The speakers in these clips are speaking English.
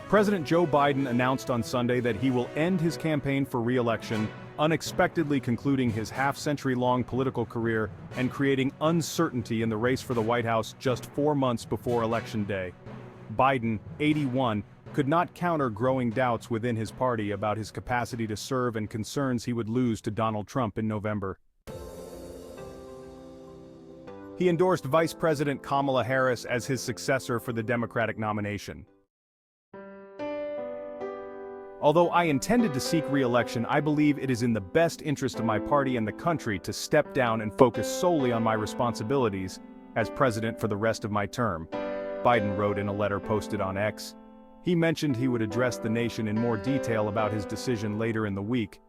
President Joe Biden announced on Sunday that he will end his campaign for re-election, unexpectedly concluding his half-century-long political career and creating uncertainty in the race for the White House just 4 months before Election Day. Biden, 81, could not counter growing doubts within his party about his capacity to serve and concerns he would lose to Donald Trump in November. He endorsed Vice President Kamala Harris as his successor for the Democratic nomination. Although I intended to seek re-election, I believe it is in the best interest of my party and the country to step down and focus solely on my responsibilities as president for the rest of my term, Biden wrote in a letter posted on X. He mentioned he would address the nation in more detail about his decision later in the week.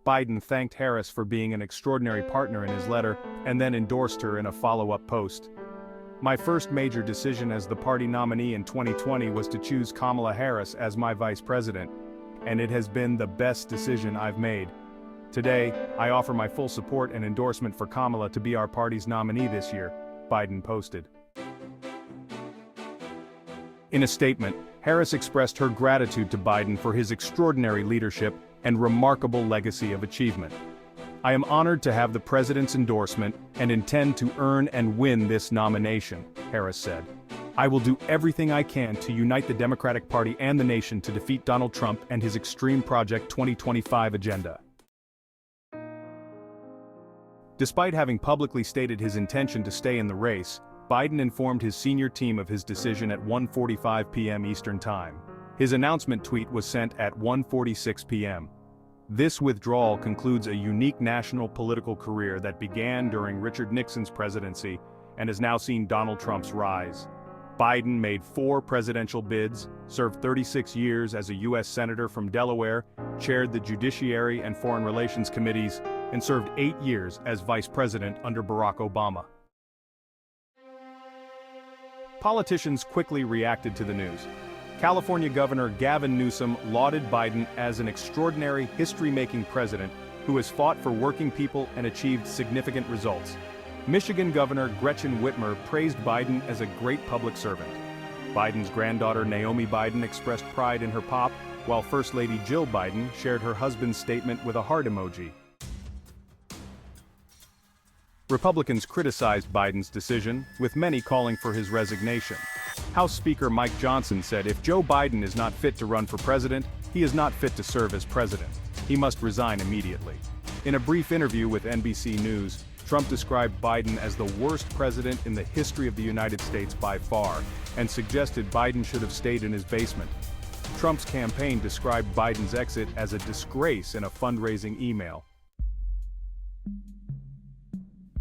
Biden thanked Harris for being an extraordinary partner in his letter and then endorsed her in a follow-up post. My first major decision as the party nominee in 2020 was to choose Kamala Harris as my vice president, and it has been the best decision I've made. Today, I offer my full support and endorsement for Kamala to be our party's nominee this year, Biden posted. In a statement, Harris expressed her gratitude to Biden for his extraordinary leadership and remarkable legacy of achievement. I am honored to have the president's endorsement and intend to earn and win this nomination, Harris said. I will do everything I can to unite the Democratic Party and the nation to defeat Donald Trump and his Extreme Project 2025 agenda. Despite having publicly stated his intention to stay in the race, Biden informed his senior team of his decision at 1:45 p.m. Eastern Time. His announcement tweet was sent at 1:46 p.m. This withdrawal concludes a unique national political career that began during Richard Nixon's presidency and has now seen Donald Trump's rise. Biden made 4 presidential bids, served 36 years as a U.S. Senator from Delaware, chaired the Judiciary and Foreign Relations Committees, and served 8 years as Vice President under Barack Obama. Politicians quickly reacted to the news. California Governor Gavin Newsom lauded Biden as an extraordinary, history-making president who has fought for working people and achieved significant results. Michigan Governor Gretchen Whitmer praised Biden as a great public servant. Biden's granddaughter Naomi Biden expressed pride in her pop, while First Lady Jill Biden shared her husband's statement with a heart emoji. Republicans criticized Biden's decision, with many calling for his resignation. House Speaker Mike Johnson said if Joe Biden is not fit to run for president, he is not fit to serve as president. He must resign immediately. In a brief interview with NBC News, Trump described Biden as the worst president in the history of the United States by far, and suggested Biden should have stayed in his basement. Trump's campaign described Biden's exit as a disgrace in a fundraising email.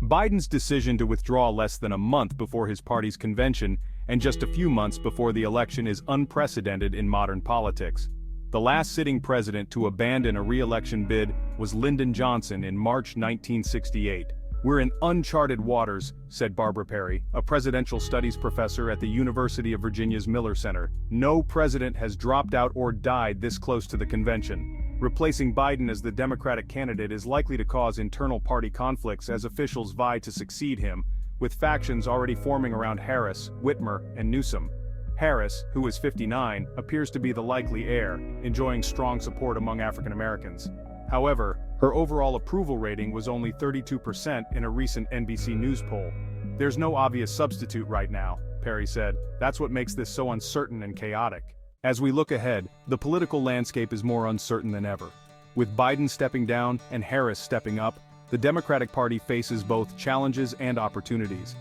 Biden's decision to withdraw less than a month before his party's convention and just a few months before the election is unprecedented in modern politics. The last sitting president to abandon a re-election bid was Lyndon Johnson in March 1968. "We're in uncharted waters," said Barbara Perry, a presidential studies professor at the University of Virginia's Miller Center. "No president has dropped out or died this close to the convention." Replacing Biden as the Democratic candidate is likely to cause internal party conflicts as officials vie to succeed him, with factions already forming around Harris, Whitmer, and Newsom. Harris, who is 59, appears to be the likely heir, enjoying strong support among African Americans. However, her overall approval rating was only 32% in a recent NBC News poll. "There's no obvious substitute right now," Perry said. "That's what makes this so uncertain and chaotic." As we look ahead, the political landscape is more uncertain than ever. With Biden stepping down and Harris stepping up, the Democratic Party faces both challenges and opportunities.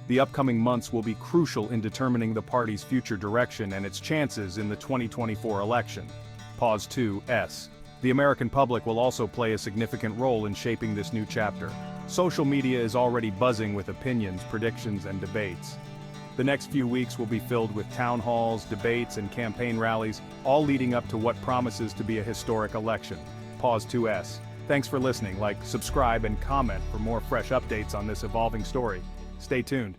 The upcoming months will be crucial in determining the party's future direction and its chances in the 2024 election. Pause 2S. The American public will also play a significant role in shaping this new chapter. Social media is already buzzing with opinions, predictions, and debates. The next few weeks will be filled with town halls, debates, and campaign rallies, all leading up to what promises to be a historic election. Pause 2S. Thanks for listening. Like, subscribe, and comment for more fresh updates on this evolving story. Stay tuned.